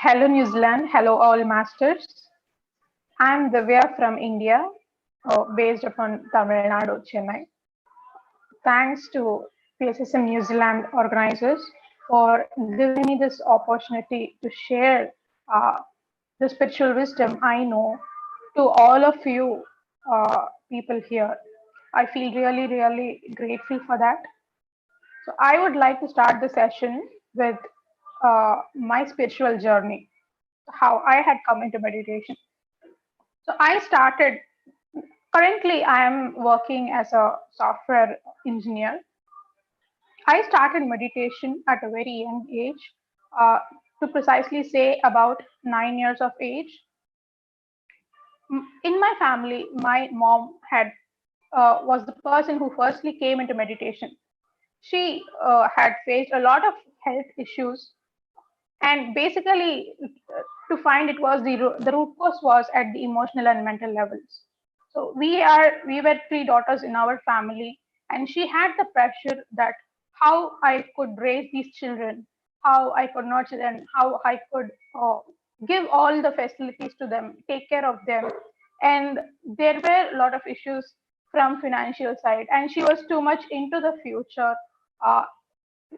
Hello, New Zealand. Hello, all masters. I'm Divya from India, based upon Tamil Nadu, Chennai. Thanks to PSSM New Zealand organizers for giving me this opportunity to share uh, the spiritual wisdom I know to all of you people here. I feel really, really grateful for that. So, I would like to start the session with my spiritual journey, how I had come into meditation. So I started, currently I am working as a software engineer. I started meditation at a very young age, uh, to precisely say about 9 years of age. In my family, my mom was the person who firstly came into meditation. She had faced a lot of health issues, and basically to find it was the root cause was at the emotional and mental levels. So we were three daughters in our family, and she had the pressure that how I could raise these children, how I could nurture them, how I could give all the facilities to them, take care of them. And there were a lot of issues from financial side, and she was too much into the future, uh,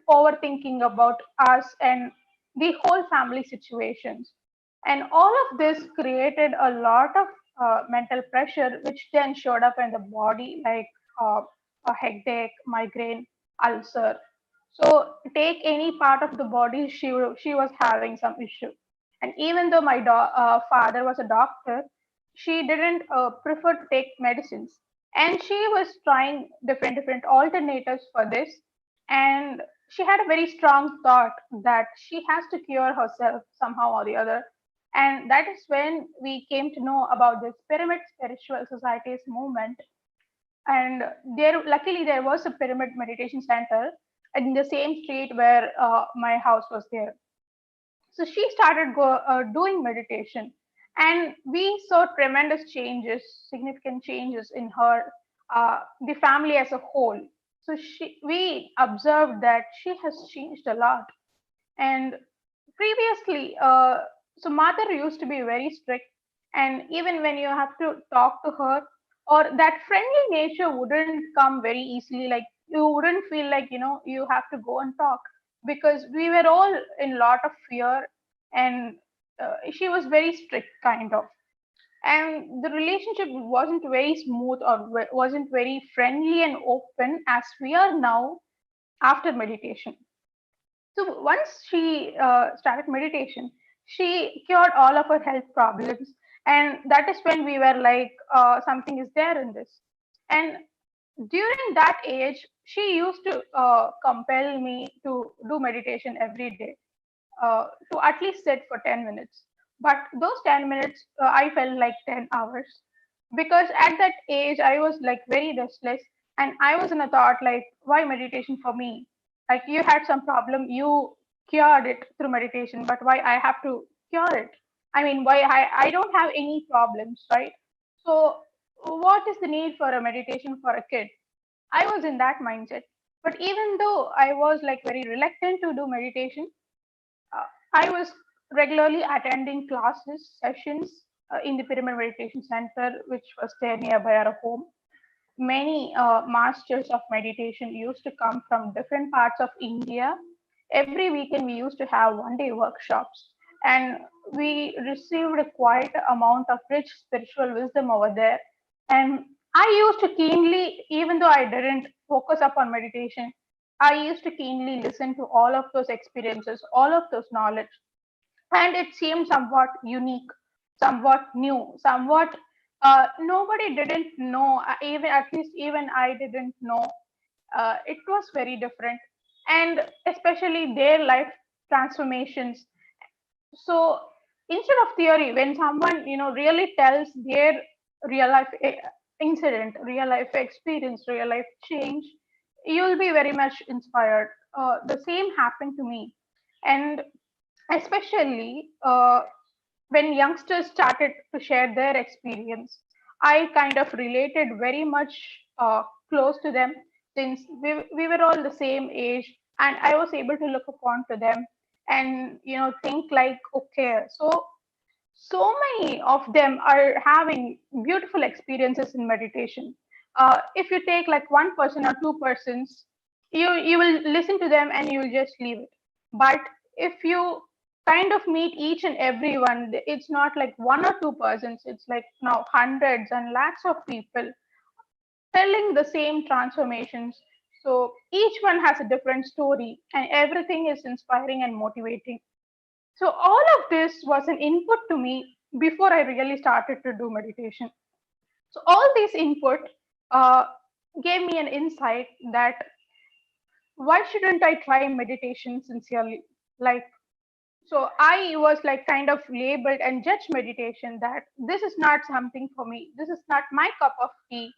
overthinking about us and the whole family situations. And all of this created a lot of mental pressure, which then showed up in the body like uh, a headache, migraine, ulcer. So take any part of the body, she was having some issue. And even though my father was a doctor, she didn't prefer to take medicines. And she was trying different alternatives for this. And she had a very strong thought that she has to cure herself somehow or the other. And that is when we came to know about this Pyramid Spiritual Societies movement. And there, luckily, there was a pyramid meditation center in the same street where my house was there. So she started doing meditation, and we saw tremendous changes, significant changes in her, the family as a whole. So we observed that she has changed a lot. And previously, so mother used to be very strict, and even when you have to talk to her, or that friendly nature wouldn't come very easily. Like you wouldn't feel like you have to go and talk, because we were all in lot of fear, and she was very strict kind of, and the relationship wasn't very smooth or wasn't very friendly and open as we are now after meditation. So once she started meditation, she cured all of her health problems, and that is when we were like, something is there in this. And during that age, she used to compel me to do meditation every day, to at least sit for 10 minutes. But those 10 minutes, I felt like 10 hours, because at that age, I was like very restless, and I was in a thought like, why meditation for me? Like you had some problem, you cured it through meditation, but why I have to cure it? I mean, why I don't have any problems, right? So, what is the need for a meditation for a kid? I was in that mindset. But even though I was like very reluctant to do meditation, uh, I was regularly attending classes, sessions in the Pyramid Meditation Center, which was there nearby our home. Many masters of meditation used to come from different parts of India. Every weekend, we used to have 1 day workshops, and we received a quite amount of rich spiritual wisdom over there. And I used to keenly, even though I didn't focus upon meditation, I used to keenly listen to all of those experiences, all of those knowledge, and it seemed somewhat unique, somewhat new, somewhat nobody didn't know. Even at least even I didn't know. It was very different, and especially their life transformations. So instead of theory, when someone really tells their real life incident, real life experience, real life change, you'll be very much inspired. The same happened to me, and especially when youngsters started to share their experience, I kind of related very much close to them, since we were all the same age, and I was able to look upon to them. and think like, okay, so many of them are having beautiful experiences in meditation. If you take like one person or two persons, you will listen to them and you'll just leave it. But if you kind of meet each and everyone, it's not like one or two persons, it's like now hundreds and lakhs of people telling the same transformations. So each one has a different story and everything is inspiring and motivating. So all of this was an input to me before I really started to do meditation. So all this input uh, gave me an insight that why shouldn't I try meditation sincerely? Like, so I was like kind of labeled and judged meditation that this is not something for me. This is not my cup of tea.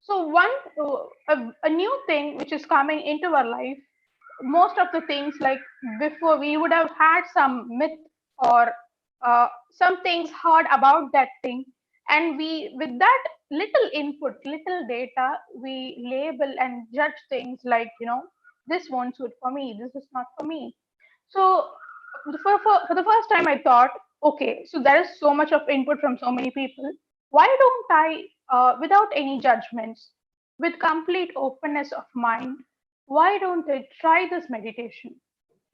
So one a new thing which is coming into our life, most of the things like before we would have had some myth or some things heard about that thing, and we with that little input, little data, we label and judge things like this won't suit for me, this is not for me. So for the first time, I thought, okay, so there is so much of input from so many people. Why don't I, without any judgments, with complete openness of mind, why don't I try this meditation?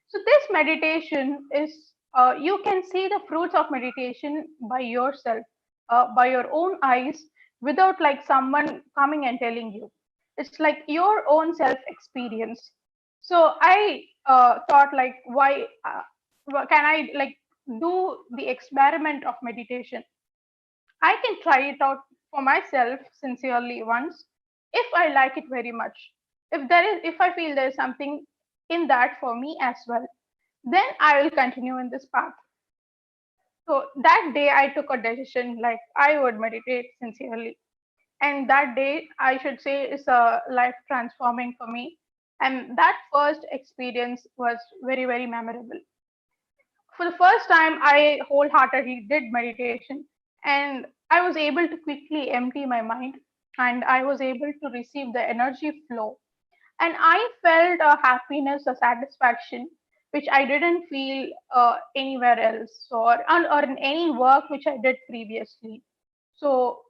So this meditation is, you can see the fruits of meditation by yourself, by your own eyes, without like someone coming and telling you. It's like your own self experience. So I thought like, can I like do the experiment of meditation? I can try it out for myself sincerely once, if I like it very much. If I feel there is something in that for me as well, then I will continue in this path. So that day I took a decision like I would meditate sincerely. And that day, I should say, is a life transforming for me. And that first experience was very, very memorable. For the first time, I wholeheartedly did meditation, and I was able to quickly empty my mind, and I was able to receive the energy flow, and I felt a happiness, a satisfaction which I didn't feel anywhere else, or in any work which I did previously. So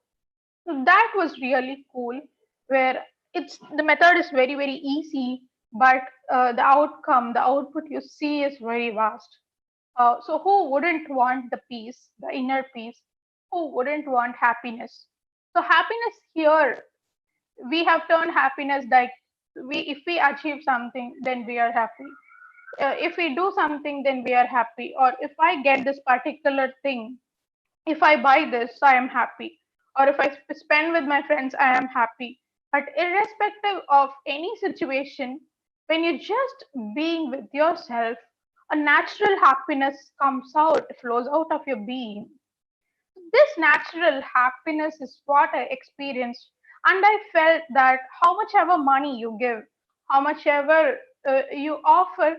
so that was really cool, where it's the method is very, very easy, but the outcome, the output you see is very vast. So who wouldn't want the peace, the inner peace? Who wouldn't want happiness? So happiness here, we have turned happiness like, if we achieve something, then we are happy. If we do something, then we are happy. Or if I get this particular thing, if I buy this, I am happy. Or if I spend with my friends, I am happy. But irrespective of any situation, when you're just being with yourself, a natural happiness comes out, flows out of your being. This natural happiness is what I experienced. And I felt that how much ever money you give, how much ever you offer,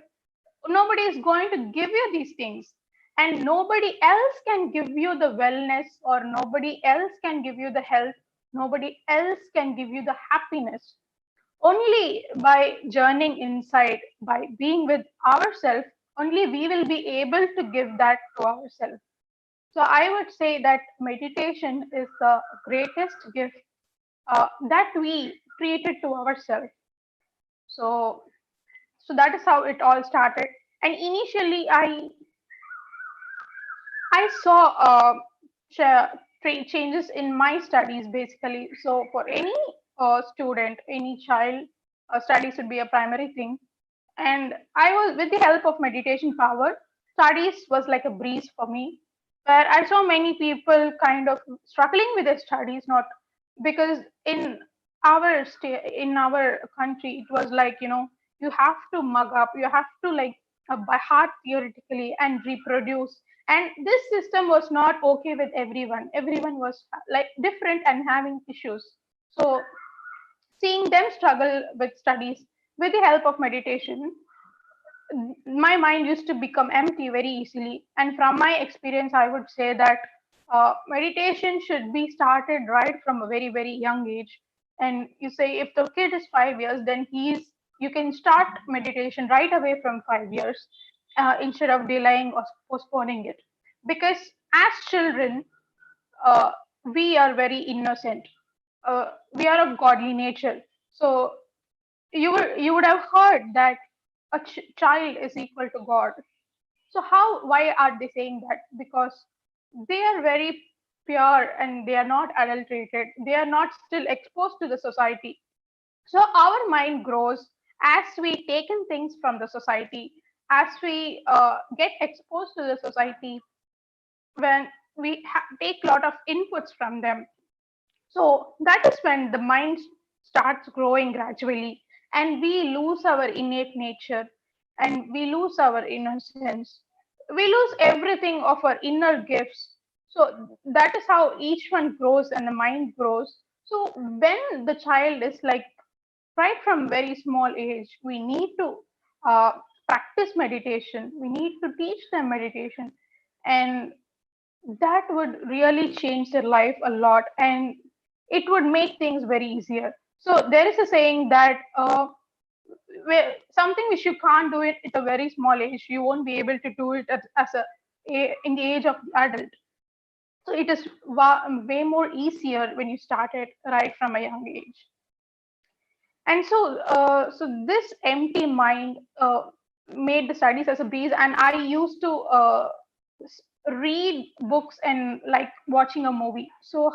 nobody is going to give you these things, and nobody else can give you the wellness, or nobody else can give you the health, nobody else can give you the happiness. Only by journeying inside, by being with ourselves, only we will be able to give that to ourselves. So I would say that meditation is the greatest gift that we created to ourselves. So so that is how it all started. And initially I saw changes in my studies basically. So for any student, any child, studies would be a primary thing. And I was, with the help of meditation power, studies was like a breeze for me. Where I saw many people kind of struggling with their studies, not because in our state, in our country, it was like you have to mug up, you have to like by heart theoretically and reproduce, and this system was not okay with everyone. Everyone was like different and having issues. So seeing them struggle with studies, with the help of meditation, my mind used to become empty very easily. And from my experience, I would say that meditation should be started right from a very, very young age. And you say if the kid is 5 years, then you can start meditation right away from 5 years. instead of delaying or postponing it. Because as children, uh, we are very innocent. We are of godly nature. So you would have heard that a child is equal to God. So why are they saying that? Because they are very pure and they are not adulterated. They are not still exposed to the society. So our mind grows as we take in things from the society, as we get exposed to the society, when we take a lot of inputs from them. So that is when the mind starts growing gradually, and we lose our innate nature, and we lose our innocence. We lose everything of our inner gifts. So that is how each one grows and the mind grows. So when the child is like right from very small age, we need to uh, practice meditation. We need to teach them meditation, and that would really change their life a lot, and it would make things very easier. So there is a saying that where something which you can't do it at a very small age, you won't be able to do it as in the age of the adult. So it is way more easier when you start it right from a young age. And so this empty mind made the studies as a breeze, and I used to read books and like watching a movie. So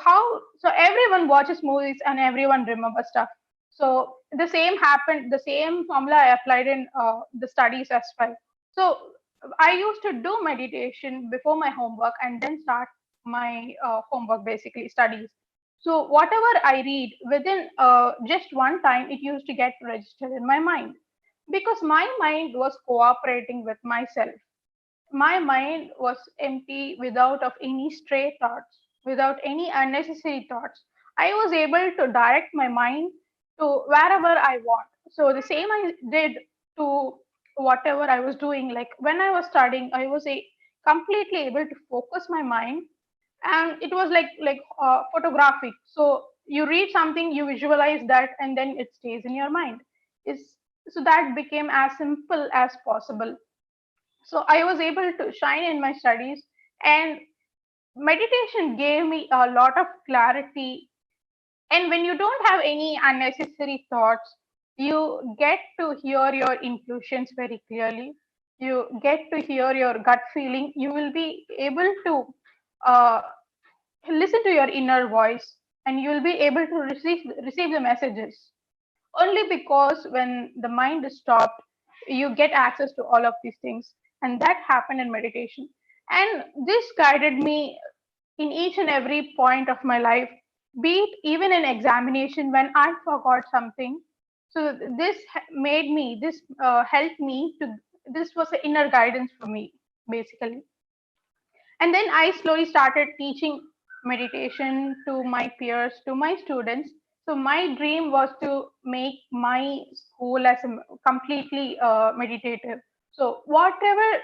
everyone watches movies and everyone remembers stuff. So the same happened, the same formula I applied in the studies as well. So I used to do meditation before my homework and then start my homework, basically studies. So whatever I read within just one time, it used to get registered in my mind, because my mind was cooperating with myself. My mind was empty, without of any stray thoughts, without any unnecessary thoughts. I was able to direct my mind to wherever I want. So the same I did to whatever I was doing. Like when I was studying, I was completely able to focus my mind, and it was like photographic. So you read something, you visualize that, and then it stays in your mind. Is So that became as simple as possible. So I was able to shine in my studies, and meditation gave me a lot of clarity. And when you don't have any unnecessary thoughts, you get to hear your intuitions very clearly. You get to hear your gut feeling. You will be able to uh, listen to your inner voice, and you will be able to receive the messages. Only because when the mind is stopped, you get access to all of these things. And that happened in meditation. And this guided me in each and every point of my life, be it even in examination when I forgot something. So this helped me to, this was an inner guidance for me, basically. And then I slowly started teaching meditation to my peers, to my students. So my dream was to make my school as a completely meditative. So whatever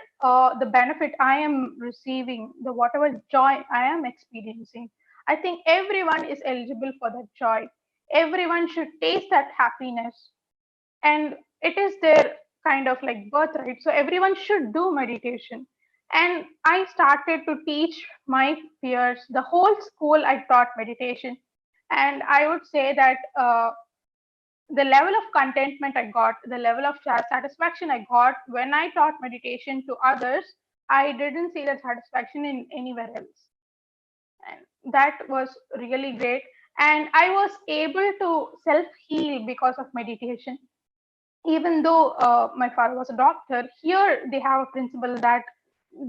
the benefit I am receiving, the whatever joy I am experiencing, I think everyone is eligible for that joy. Everyone should taste that happiness, and it is their kind of like birthright. So everyone should do meditation. And I started to teach my peers. The whole school I taught meditation, and I would say that the level of contentment I got, the level of satisfaction I got when I taught meditation to others, I didn't see that satisfaction in anywhere else. And that was really great. And I was able to self heal because of meditation. Even though my father was a doctor, here they have a principle that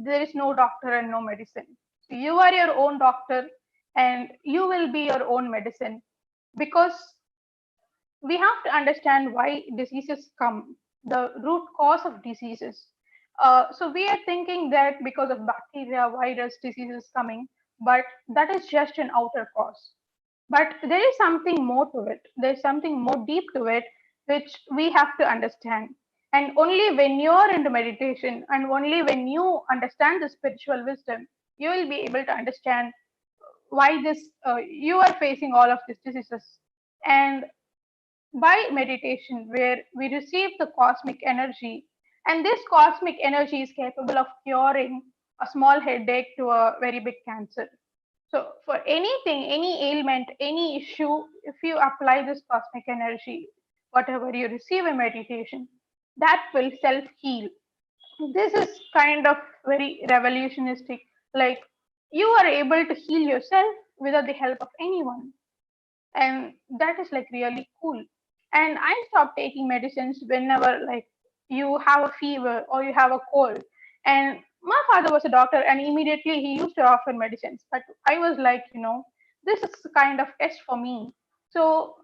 there is no doctor and no medicine. So you are your own doctor, and you will be your own medicine, because we have to understand why diseases come, the root cause of diseases. So we are thinking that because of bacteria, virus, diseases coming, but that is just an outer cause. But there is something more to it. There's something more deep to it, which we have to understand. And only when you're into meditation, and only when you understand the spiritual wisdom, you will be able to understand why this you are facing all of these diseases. And by meditation, where we receive the cosmic energy, And this cosmic energy is capable of curing a small headache to a very big cancer. So, for anything, any ailment, any issue, if you apply this cosmic energy, whatever you receive in meditation, that will self heal. This is kind of very revolutionistic. Like, you are able to heal yourself without the help of anyone. And that is like really cool. And I stopped taking medicines whenever like you have a fever or you have a cold. And my father was a doctor, and immediately he used to offer medicines, but I was like, this is kind of test for me. So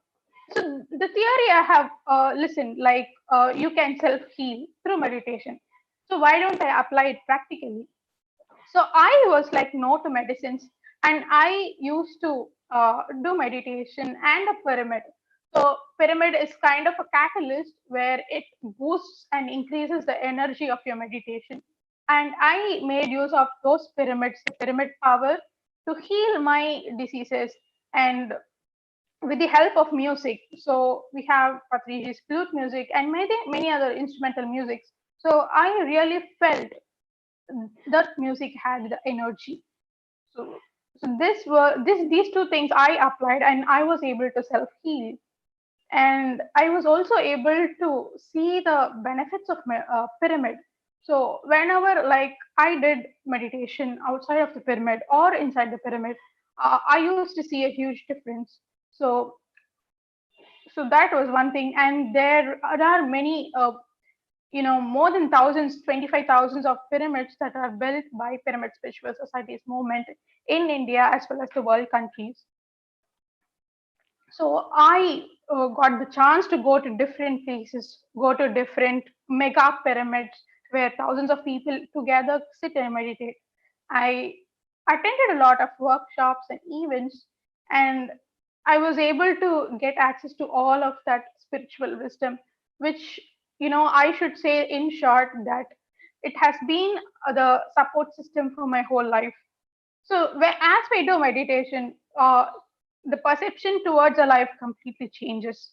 so the theory I have listened, like, you can self heal through meditation, so why don't I apply it practically? So I was like no to medicines, and I used to do meditation and a pyramid. So pyramid is kind of a catalyst where it boosts and increases the energy of your meditation. And I made use of those pyramids, the pyramid power, to heal my diseases, and with the help of music. So we have Patriji's flute music and many other instrumental musics. So I really felt that music had the energy. So, so these two things I applied, and I was able to self heal, and I was also able to see the benefits of my pyramid. So whenever like I did meditation outside of the pyramid or inside the pyramid, I used to see a huge difference. So so that was one thing, and there are many more than thousands, 25,000 of pyramids that are built by Pyramid Spiritual Societies movement in India as well as the world countries. So I got the chance to go to different places, go to different mega pyramids where thousands of people together sit and meditate. I attended a lot of workshops and events, and I was able to get access to all of that spiritual wisdom, which, I should say in short that it has been the support system for my whole life. So, as we do meditation, the perception towards a life completely changes.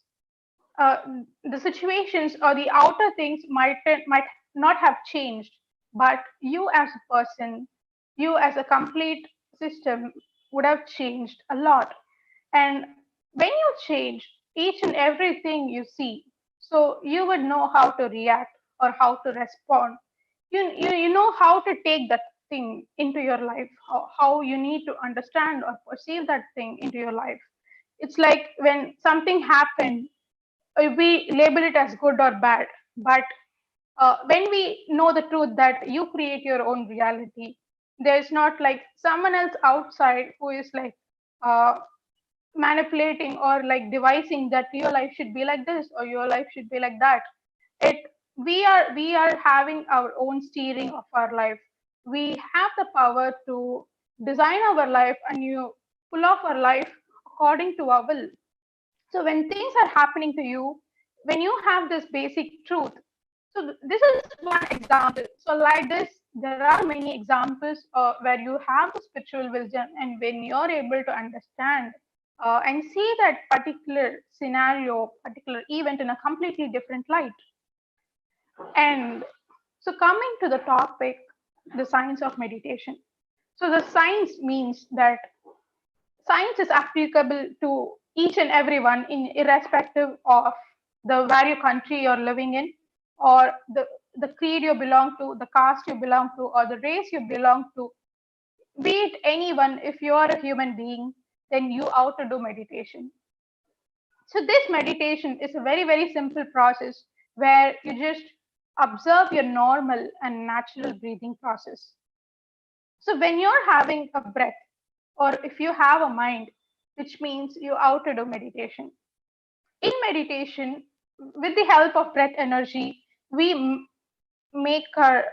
Uh, the situations or the outer things might not have changed, but you as a person, you as a complete system would have changed a lot. And when you change each and everything you see, so you would know how to react or how to respond. You know how to take that thing into your life, how you need to understand or perceive that thing into your life. It's like when something happened, we label it as good or bad. But when we know the truth that you create your own reality, there's not like someone else outside who is like uh, manipulating or like devising that your life should be like this or your life should be like that. It we are having our own steering of our life. We have the power to design our life and you pull off our life according to our will. So when things are happening to you, when you have this basic truth, so this is one example. So like this, there are many examples where you have the spiritual wisdom, and when you're able to understand and see that particular scenario, particular event in a completely different light. And so coming to the topic, the science of meditation. So the science means that science is applicable to each and everyone in irrespective of the where country you're living in, or the creed you belong to, the caste you belong to, or the race you belong to. Be it anyone, if you are a human being, then you ought to do meditation. So this meditation is a very, very simple process where you just observe your normal and natural breathing process. So when you're having a breath, or if you have a mind, which means you ought to do meditation. In meditation, with the help of breath energy, we make our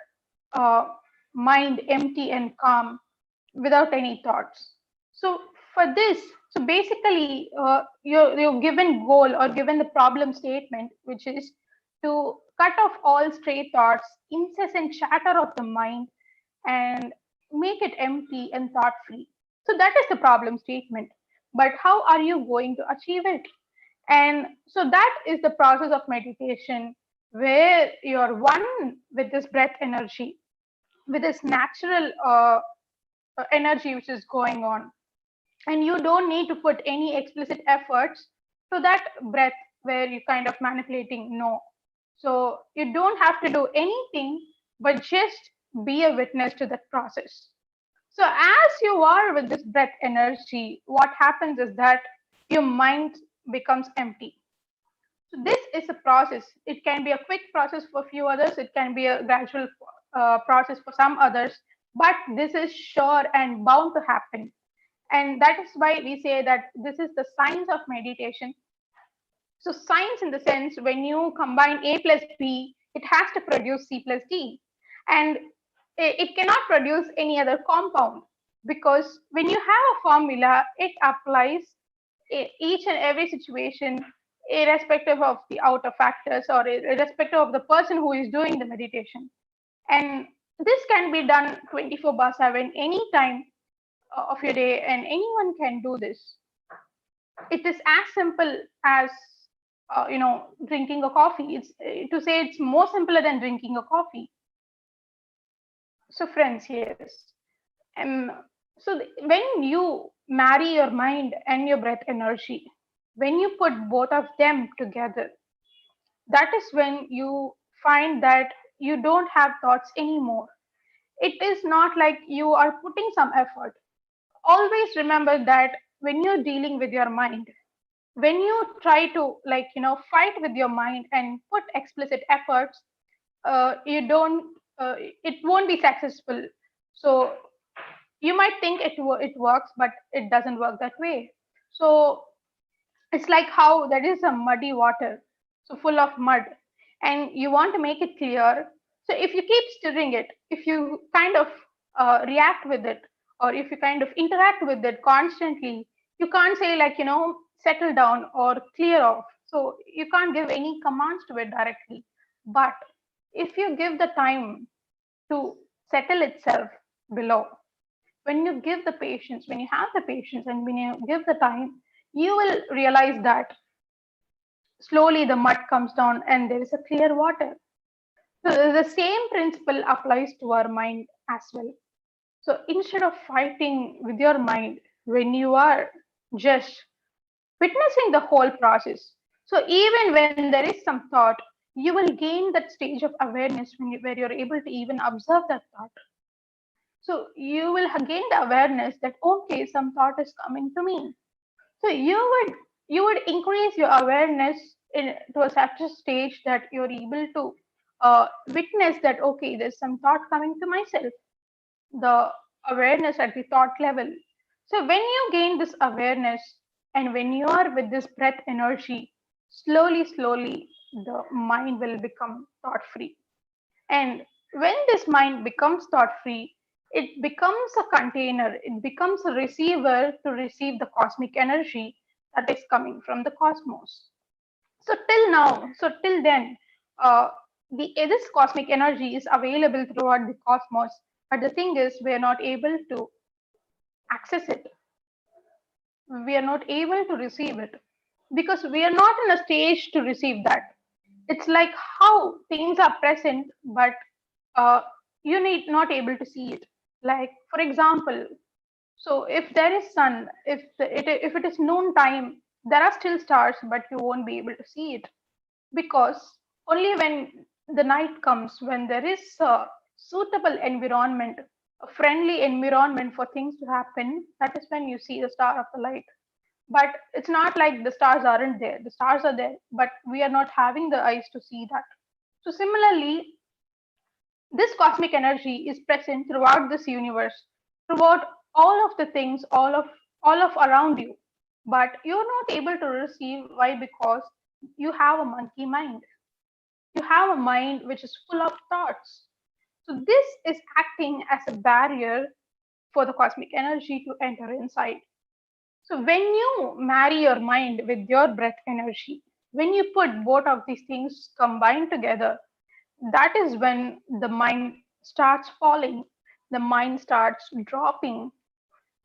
uh, mind empty and calm without any thoughts. So for this, so basically, you're given goal or given the problem statement, which is to cut off all stray thoughts, incessant chatter of the mind, and make it empty and thought free. So that is the problem statement. But how are you going to achieve it? And so that is the process of meditation. where you're one with this breath energy, with this natural energy which is going on. And you don't need to put any explicit efforts to that breath where you're kind of manipulating. No. So you don't have to do anything but just be a witness to that process. So as you are with this breath energy, what happens is that your mind becomes empty. So this is a process. It can be a quick process for few others. It can be a gradual process for some others. But this is sure and bound to happen. And that is why we say that this is the science of meditation. So science in the sense, when you combine A plus B, it has to produce C plus D. And it cannot produce any other compound, because when you have a formula, it applies each and every situation, irrespective of the outer factors or irrespective of the person who is doing the meditation. And this can be done 24 by 7, any time of your day, and anyone can do this. It is as simple as drinking a coffee. It's to say it's more simpler than drinking a coffee. So friends, yes. When you marry your mind and your breath energy, when you put both of them together, that is when you find that you don't have thoughts anymore. It is not like you are putting some effort. Always remember that when you're dealing with your mind, when you try to fight with your mind and put explicit efforts, you don't it won't be successful. So you might think it works, but it doesn't work that way. So it's like how there is a muddy water, so full of mud, and you want to make it clear. So if you keep stirring it, if you kind of react with it, or if you kind of interact with it constantly, you can't say settle down or clear off. So you can't give any commands to it directly. But if you give the time to settle itself below, when you give the patience, when you have the patience and when you give the time, you will realize that slowly the mud comes down and there is a clear water. So the same principle applies to our mind as well. So instead of fighting with your mind, when you are just witnessing the whole process, so even when there is some thought, you will gain that stage of awareness where you're able to even observe that thought. So you will gain the awareness that okay, some thought is coming to me. So you would increase your awareness to a such a stage that you're able to witness that okay, there's some thought coming to myself. The awareness at the thought level. So when you gain this awareness and when you are with this breath energy, slowly, the mind will become thought free. And when this mind becomes thought free, it becomes a container, it becomes a receiver to receive the cosmic energy that is coming from the cosmos. So till now, so till then, uh, this cosmic energy is available throughout the cosmos, but the thing is, we are not able to access it. We are not able to receive it because we are not in a stage to receive that. It's like how things are present, but uh, you need not able to see it. Like for example, so if there is sun, if it is noon time, there are still stars, but you won't be able to see it, because only when the night comes, when there is a suitable environment, a friendly environment for things to happen, that is when you see the star of the light. But it's not like the stars aren't there. The stars are there, but we are not having the eyes to see that. So similarly, this cosmic energy is present throughout this universe, throughout all of the things, all of around you. But you're not able to receive. Why? Because you have a monkey mind. You have a mind which is full of thoughts. So this is acting as a barrier for the cosmic energy to enter inside. So when you marry your mind with your breath energy, when you put both of these things combined together, that is when the mind starts falling, the mind starts dropping,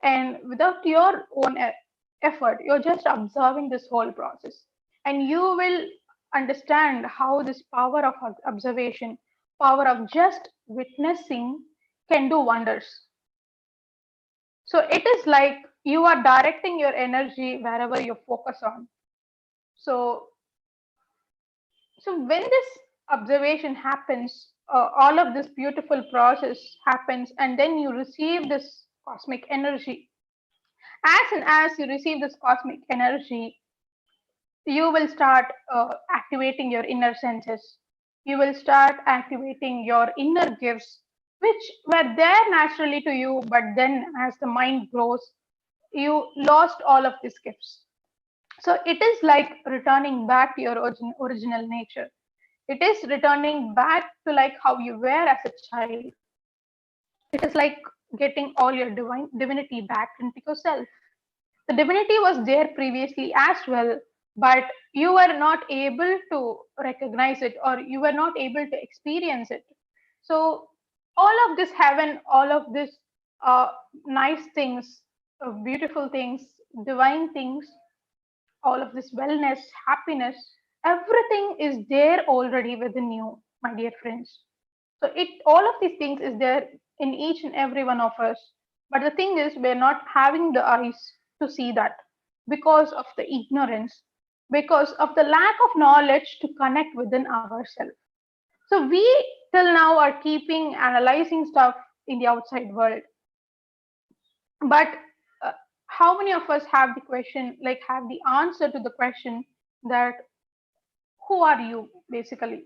and without your own effort, you're just observing this whole process, and you will understand how this power of observation, power of just witnessing can do wonders. So it is like you are directing your energy wherever you focus on. So, so when this observation happens, all of this beautiful process happens, and then you receive this cosmic energy. As soon as you receive this cosmic energy, you will start activating your inner senses. You will start activating your inner gifts, which were there naturally to you, but then as the mind grows, you lost all of these gifts. So it is like returning back to your original nature. It is returning back to like how you were as a child. It is like getting all your divinity back into yourself. The divinity was there previously as well, but you were not able to recognize it, or you were not able to experience it. So all of this heaven, all of this uh, nice things, beautiful things, divine things, all of this wellness, happiness, everything is there already within you, my dear friends. So it all of these things is there in each and every one of us. But the thing is, we're not having the eyes to see that because of the ignorance, because of the lack of knowledge to connect within ourselves. So we till now are keeping analyzing stuff in the outside world. But how many of us have the question, like have the answer to the question that who are you basically?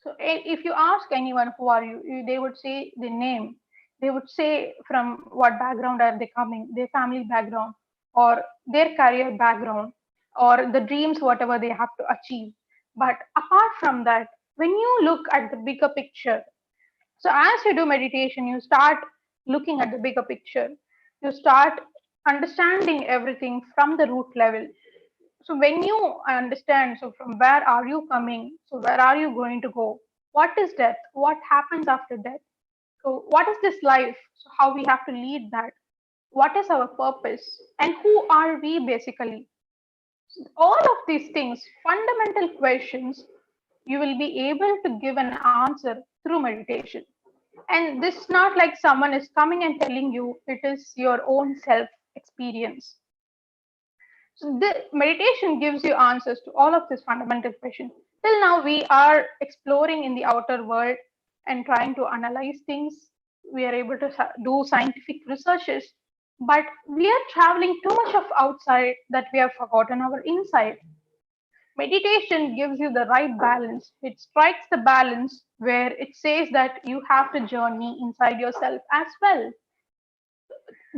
So if you ask anyone who are you, they would say the name. They would say from what background are they coming, their family background, or their career background, or the dreams, whatever they have to achieve. But apart from that, when you look at the bigger picture, so as you do meditation, you start looking at the bigger picture. You start understanding everything from the root level. So when you understand, so from where are you coming? So where are you going to go? What is death? What happens after death? So what is this life? So how we have to lead that? What is our purpose? And who are we basically? All of these things, fundamental questions, you will be able to give an answer through meditation. And this is not like someone is coming and telling you, it is your own self experience. So the meditation gives you answers to all of these fundamental questions. Till now, we are exploring in the outer world and trying to analyze things. We are able to do scientific researches, but we are traveling too much of outside that we have forgotten our inside. Meditation gives you the right balance. It strikes the balance where it says that you have to journey inside yourself as well.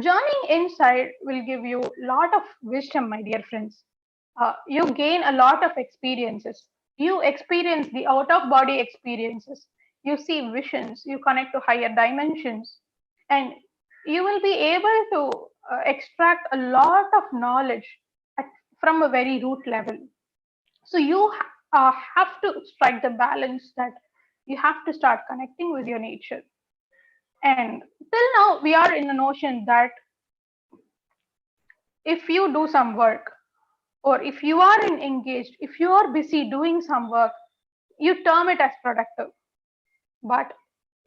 Journeying inside will give you a lot of wisdom, my dear friends. You gain a lot of experiences. You experience the out of body experiences. You see visions. You connect to higher dimensions. And you will be able to extract a lot of knowledge at, from a very root level. So you have to strike the balance that you have to start connecting with your nature. And till now, we are in the notion that if you do some work, or if you are engaged, if you are busy doing some work, you term it as productive. But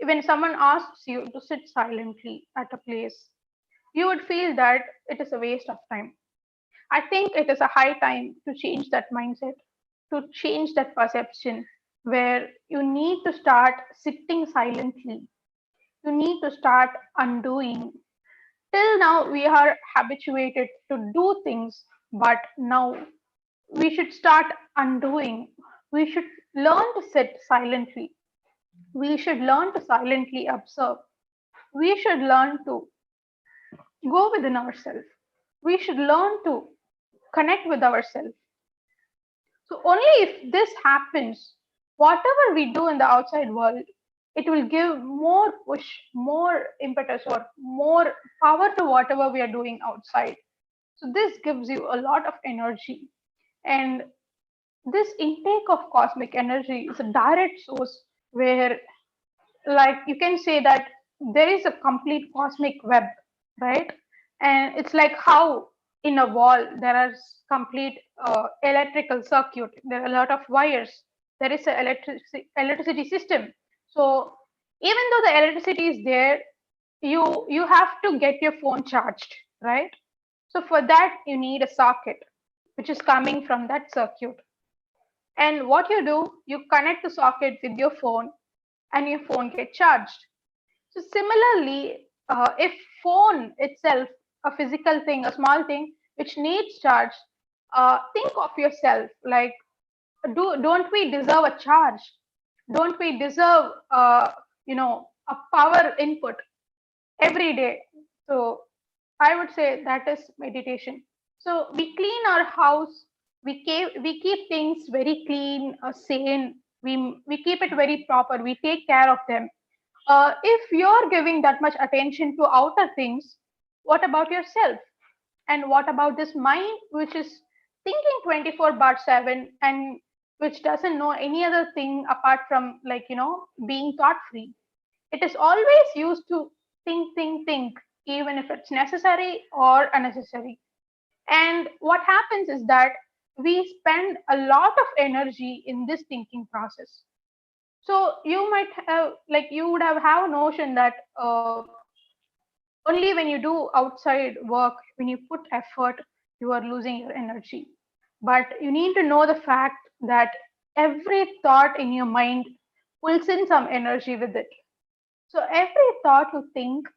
when someone asks you to sit silently at a place, you would feel that it is a waste of time. I think it is a high time to change that mindset, to change that perception where you need to start sitting silently. You need to start undoing. Till now, we are habituated to do things, but now we should start undoing. We should learn to sit silently. We should learn to silently observe. We should learn to go within ourselves. We should learn to connect with ourselves. So, only if this happens, whatever we do in the outside world, it will give more push, more impetus, or more power to whatever we are doing outside. So, this gives you a lot of energy. And this intake of cosmic energy is a direct source where, like, you can say that there is a complete cosmic web, right? And it's like how in a wall, there is complete electrical circuit. There are a lot of wires. There is an electricity system. So even though the electricity is there, you have to get your phone charged, right? So for that, you need a socket, which is coming from that circuit. And what you do, you connect the socket with your phone, and your phone get charged. So similarly, if phone itself, a physical thing, a small thing which needs charge, think of yourself like, don't we deserve a charge? Don't we deserve, a power input every day? So I would say that is meditation. So we clean our house. We keep things very clean, sane. We keep it very proper. We take care of them. If you're giving that much attention to outer things, what about yourself? And what about this mind, which is thinking 24 bar 7 and which doesn't know any other thing apart from, being thought free? It is always used to think, even if it's necessary or unnecessary. And what happens is that we spend a lot of energy in this thinking process. So you might have, you would have a notion that only when you do outside work, when you put effort, you are losing your energy. But you need to know the fact that every thought in your mind pulls in some energy with it. So every thought you think,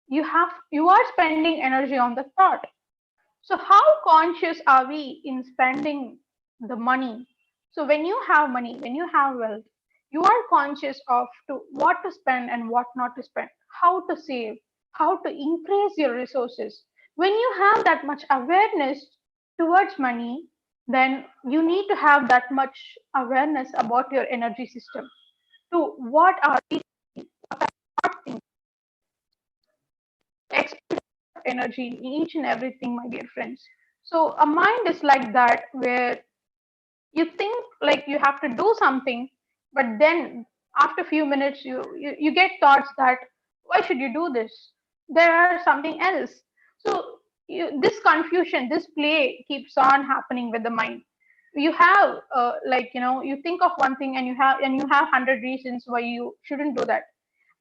you are spending energy on the thought. So how conscious are we in spending the money? So when you have money, when you have wealth, you are conscious of to what to spend and what not to spend, how to save, how to increase your resources. When you have that much awareness towards money, then you need to have that much awareness about your energy system. To what are these things, energy in each and everything, my dear friends. So a mind is like that, where you think like you have to do something, but then after a few minutes you get thoughts that, why should you do this? There are something else. So this confusion, this play keeps on happening with the mind. You have, you think of one thing, and you have 100 reasons why you shouldn't do that.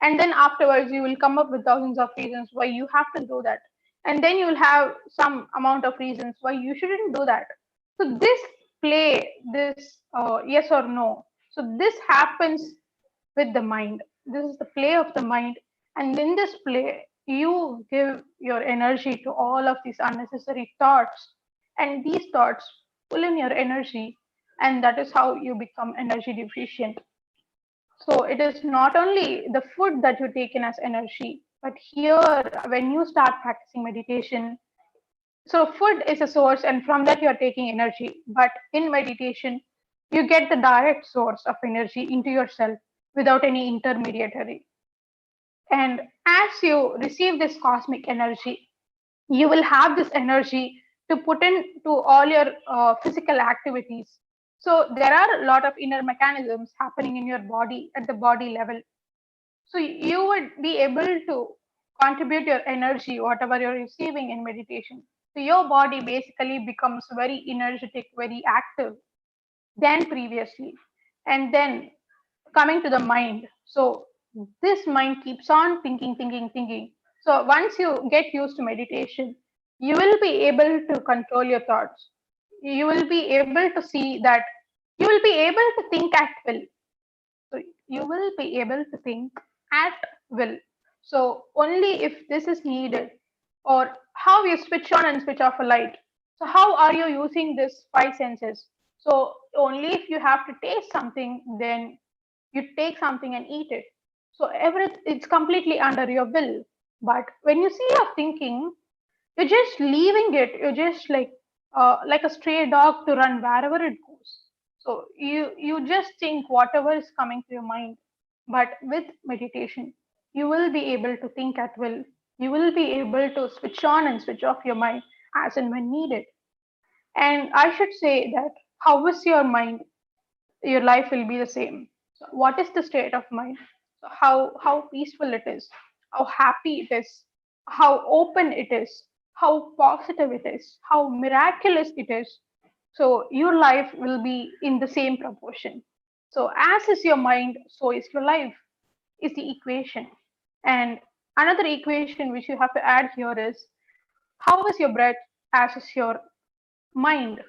And then afterwards you will come up with thousands of reasons why you have to do that. And then you will have some amount of reasons why you shouldn't do that. So this play, this yes or no, so this happens with the mind. This is the play of the mind. And in this play, you give your energy to all of these unnecessary thoughts, and these thoughts pull in your energy, and that is how you become energy deficient. So it is not only the food that you take in as energy, but here, when you start practicing meditation, so food is a source, and from that you are taking energy. But in meditation, you get the direct source of energy into yourself without any intermediary. And as you receive this cosmic energy, you will have this energy to put into all your physical activities. So there are a lot of inner mechanisms happening in your body at the body level. So you would be able to contribute your energy, whatever you're receiving in meditation. So your body basically becomes very energetic, very active than previously. And then coming to the mind. So this mind keeps on thinking. So once you get used to meditation, you will be able to control your thoughts. You will be able to see that you will be able to think at will. So you will be able to think at will. So only if this is needed, or how you switch on and switch off a light. So how are you using this five senses? So only if you have to taste something, then you take something and eat it. So it's completely under your will. But when you see you're thinking, you're just leaving it. You're just like a stray dog to run wherever it goes. So you just think whatever is coming to your mind. But with meditation, you will be able to think at will. You will be able to switch on and switch off your mind as and when needed. And I should say that how is your mind, your life will be the same. So what is the state of mind? So how peaceful it is, how happy it is, how open it is. how positive it is, how miraculous it is. So your life will be in the same proportion. So as is your mind, so is your life, is the equation. And another equation which you have to add here is how is your breath as is your mind.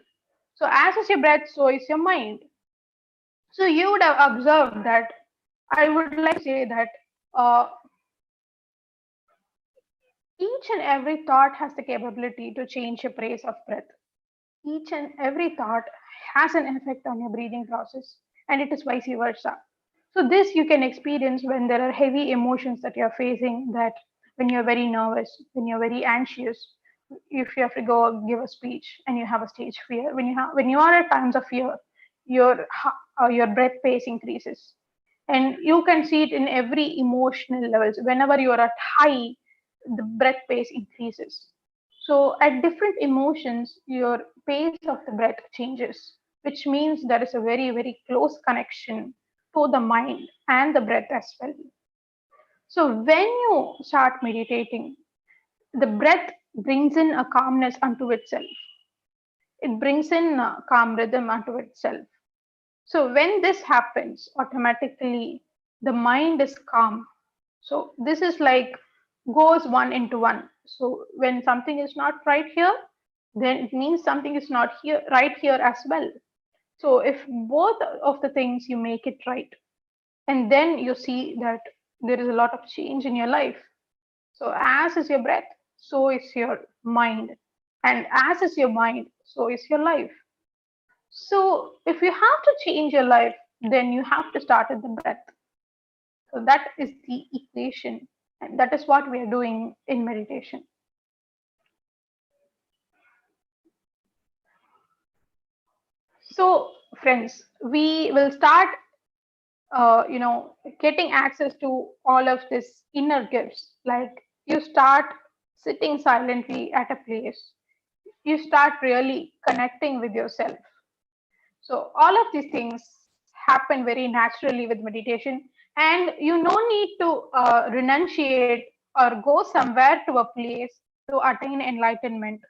So as is your breath, so is your mind. So you would have observed that I would like to say that each and every thought has the capability to change your pace of breath. Each and every thought has an effect on your breathing process, and it is vice versa. So, this you can experience when there are heavy emotions that you're facing, that when you're very nervous, when you're very anxious, if you have to go give a speech and you have a stage fear, when you are at times of fear, your breath pace increases. And you can see it in every emotional levels. Whenever you are at high, the breath pace increases. So at different emotions, your pace of the breath changes, which means there is a very, very close connection to the mind and the breath as well. So when you start meditating, the breath brings in a calmness unto itself. It brings in a calm rhythm unto itself. So when this happens, automatically the mind is calm. So this is like goes one into one. So when something is not right here, then it means something is not here right here as well. So if both of the things you make it right, and then you see that there is a lot of change in your life. So as is your breath, so is your mind. And as is your mind, so is your life. So if you have to change your life, then you have to start at the breath. So that is the equation. And that is what we are doing in meditation. So, friends, we will start, getting access to all of this inner gifts. Like you start sitting silently at a place, you start really connecting with yourself. So all of these things happen very naturally with meditation, and you no need to renunciate or go somewhere to a place to attain enlightenment.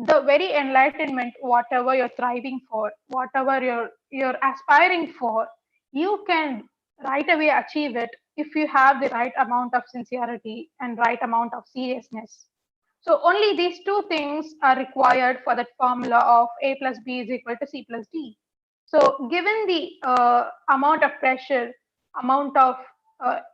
The very enlightenment, whatever you're thriving for, whatever you're aspiring for, you can right away achieve it if you have the right amount of sincerity and right amount of seriousness. So only these two things are required for that formula of A plus B is equal to C plus D. So given the amount of pressure, amount of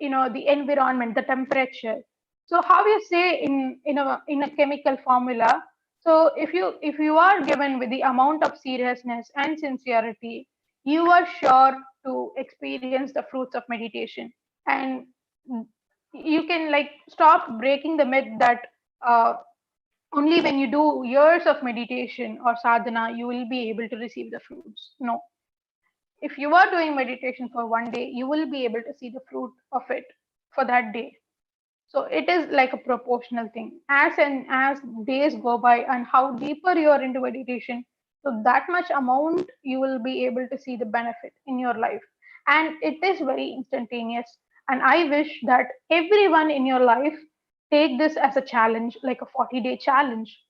the environment, the temperature. So how you say in a chemical formula. So if you are given with the amount of seriousness and sincerity, you are sure to experience the fruits of meditation, and you can like stop breaking the myth that uh, only when you do years of meditation or sadhana you will be able to receive the fruits. No, if you are doing meditation for one day, you will be able to see the fruit of it for that day. So it is like a proportional thing. As days go by and how deeper you are into meditation, so that much amount you will be able to see the benefit in your life. And it is very instantaneous. And I wish that everyone in your life take this as a challenge, like a 40-day challenge.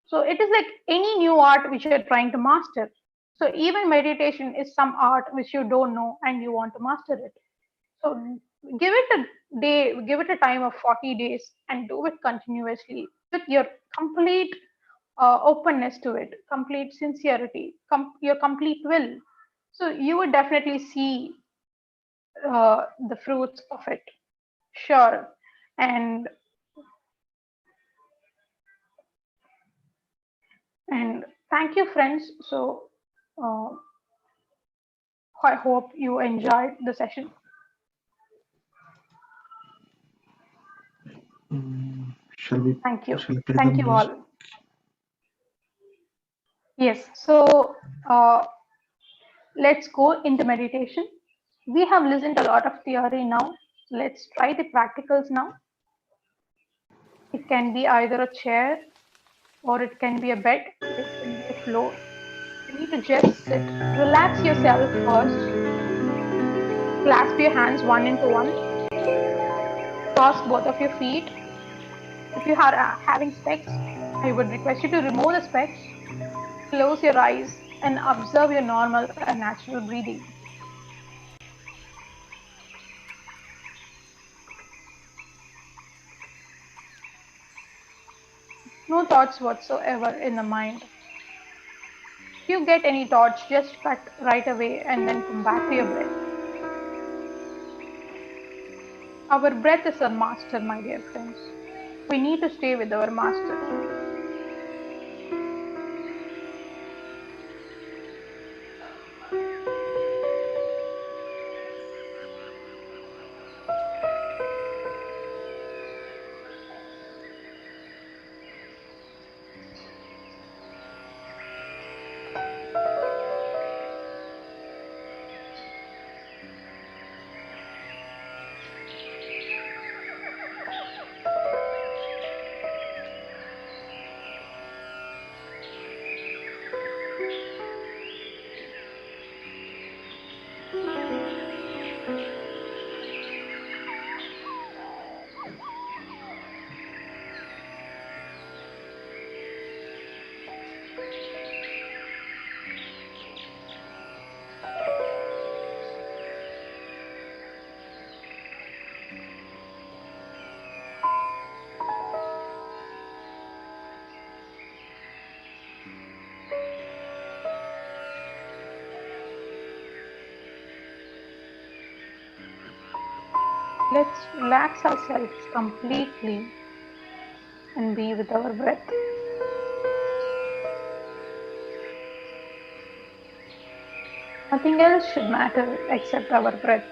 So it is like any new art which you're trying to master. So even meditation is some art which you don't know and you want to master it. So give it a day, give it a time of 40 days and do it continuously with your complete openness to it, complete sincerity, your complete will. So you would definitely see the fruits of it. Sure. And and thank you, friends. So uh, I hope you enjoyed the session. Shall we Thank you. shall I play the Thank you music? all. Yes. So let's go into meditation. We have listened a lot of theory now. Let's try the practicals now. It can be either a chair or it can be a bed, it can be a floor. You need to just sit. Relax yourself first. Clasp your hands one into one. Cross both of your feet. If you are having specs, I would request you to remove the specs, close your eyes, and observe your normal and natural breathing. No thoughts whatsoever in the mind. If you get any thoughts, just cut right away and then come back to your breath. Our breath is our master, my dear friends. We need to stay with our master. Let's relax ourselves completely and be with our breath. Nothing else should matter except our breath.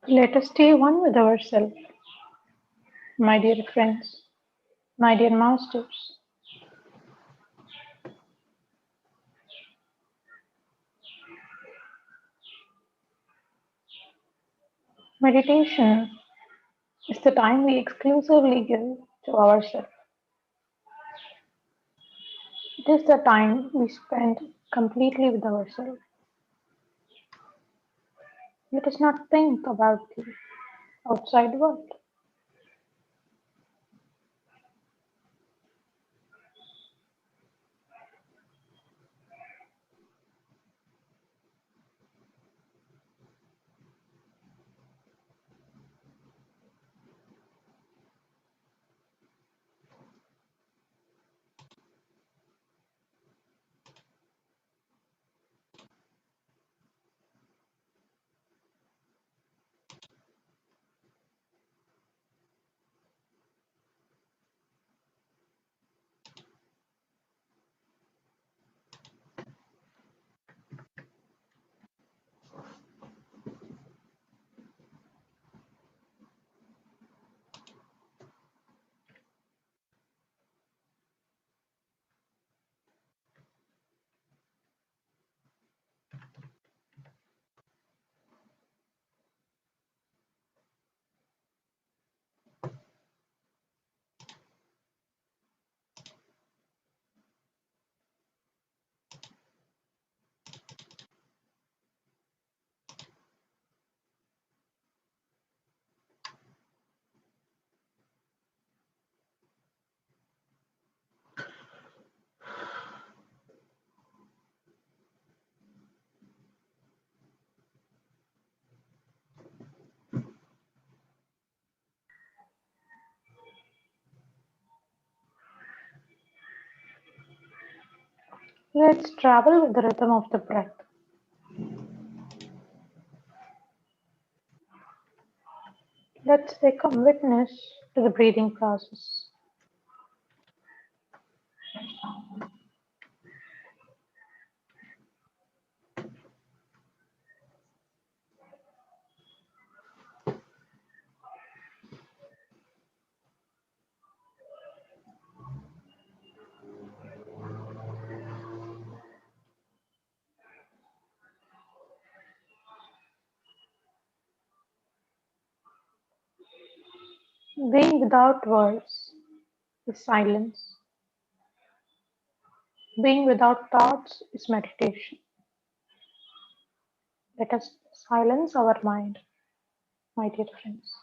Let us stay one with ourselves, my dear friends, my dear masters. Meditation is the time we exclusively give to ourselves. It is the time we spend completely with ourselves. Let us not think about the outside world. Let's travel with the rhythm of the breath. Let's become witness to the breathing process. Being without words is silence. Being without thoughts is meditation. Let us silence our mind, my dear friends.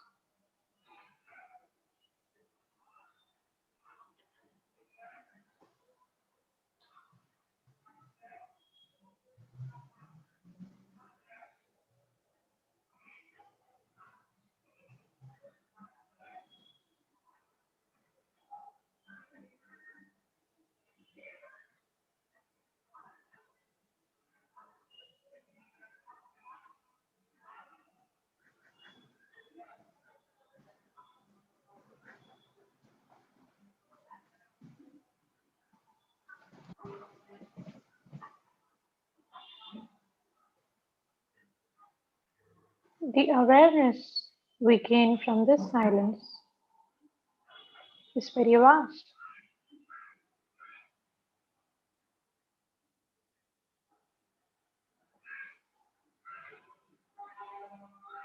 The awareness we gain from this silence is very vast.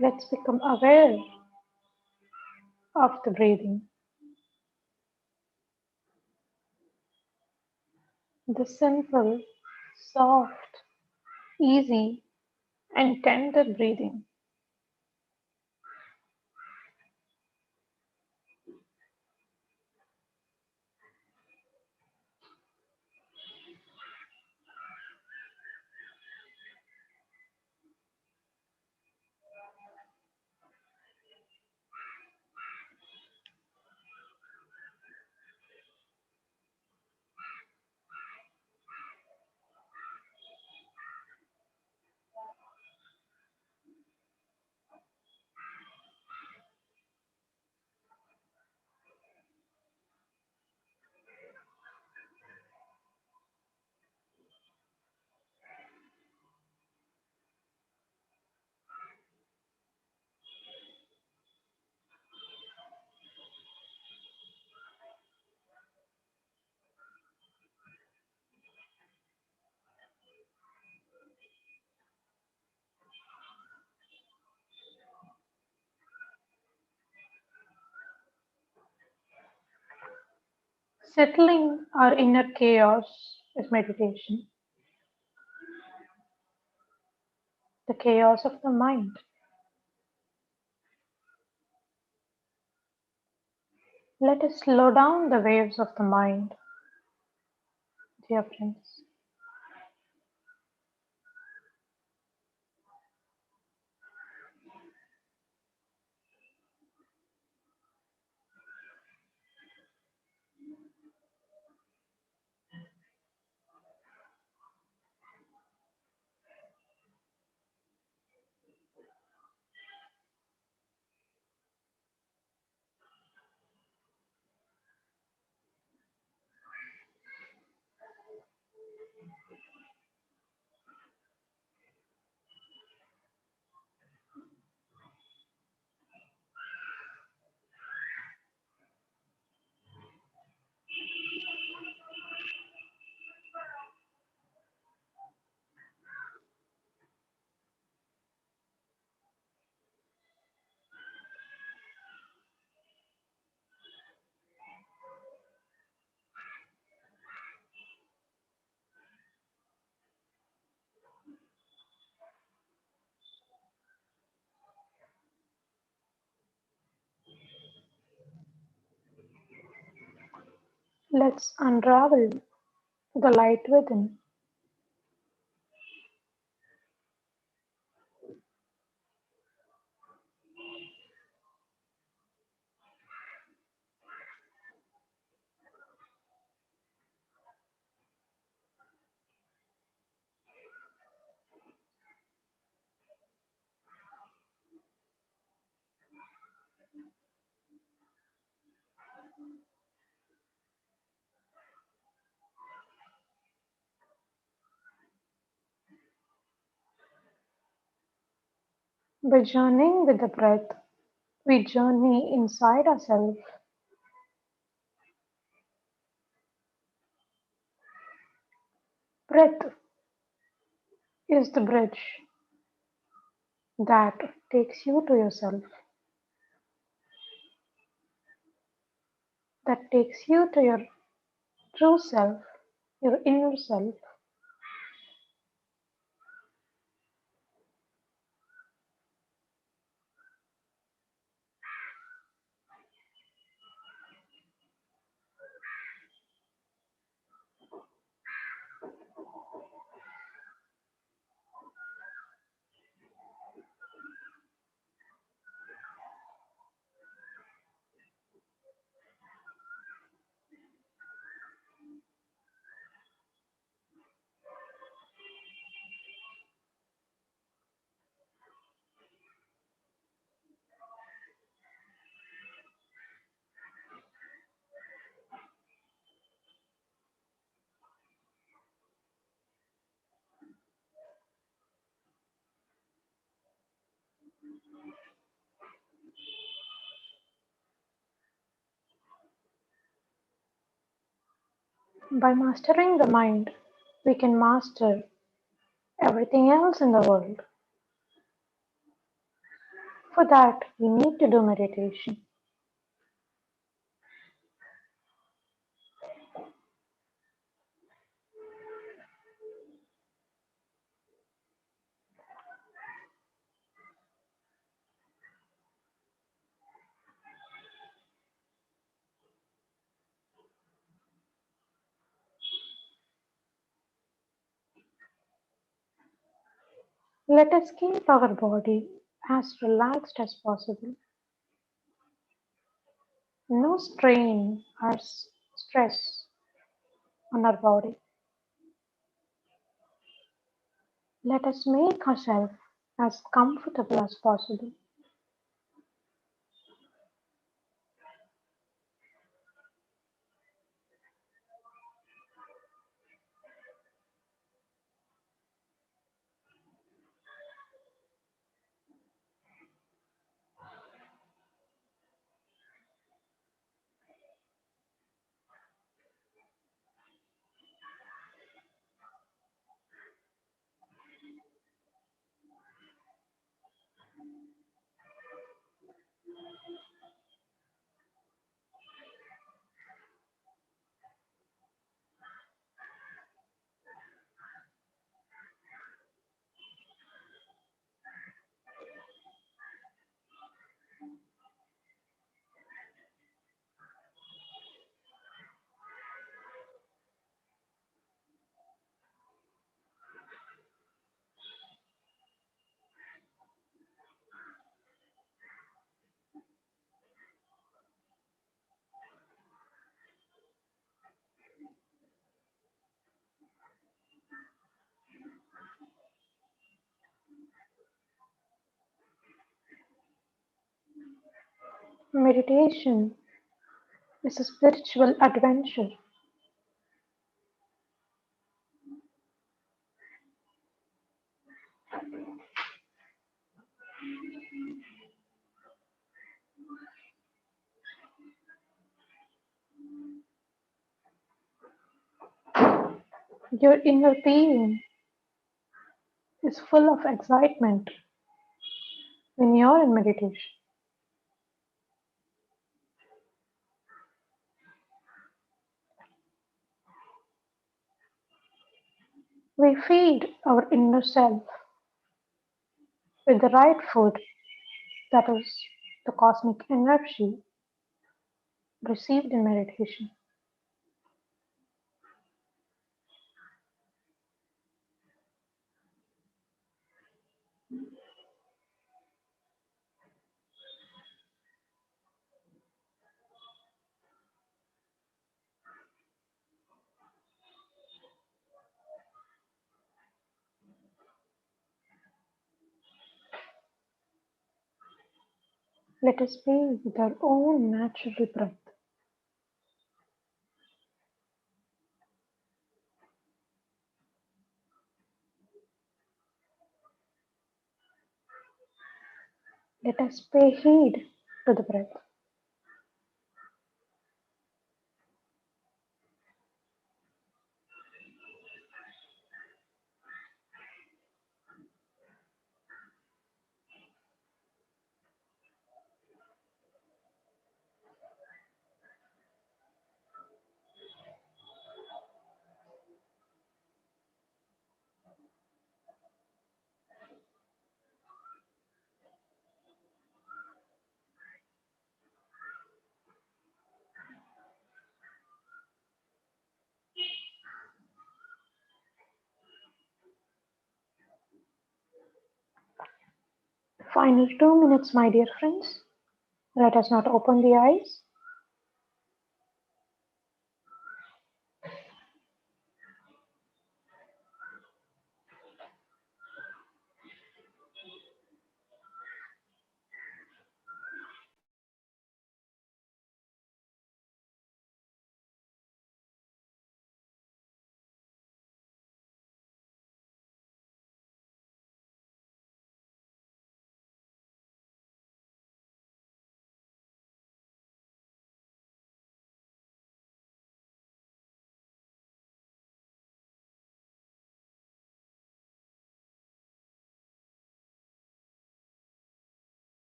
Let's become aware of the breathing, the simple, soft, easy, and tender breathing. Settling our inner chaos is meditation, the chaos of the mind. Let us slow down the waves of the mind, dear friends. Let's unravel the light within. By journeying with the breath, we journey inside ourselves. Breath is the bridge that takes you to yourself, that takes you to your true self, your inner self. By mastering the mind, we can master everything else in the world. For that, we need to do meditation. Let us keep our body as relaxed as possible. No strain or stress on our body. Let us make ourselves as comfortable as possible. Meditation is a spiritual adventure. Your inner being is full of excitement when you're in meditation. We feed our inner self with the right food, that is, the cosmic energy received in meditation. Let us be with our own natural breath. Let us pay heed to the breath. Final 2 minutes, my dear friends. Let us not open the eyes.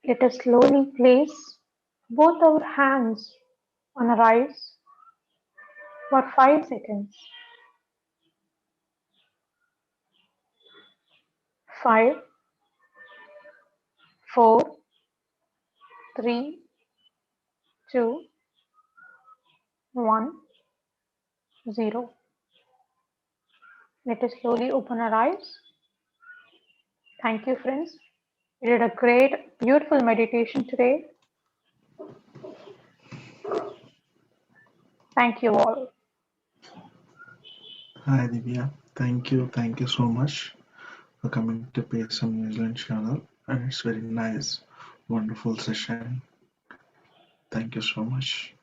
Let us slowly place both our hands on our eyes for 5 seconds. 5, 4, 3, 2, 1, 0. Let us slowly open our eyes. Thank you, friends. We did a great, beautiful meditation today. Thank you all. Hi Divya, thank you so much for coming to PSSM New Zealand channel, and it's very nice, wonderful session. Thank you so much.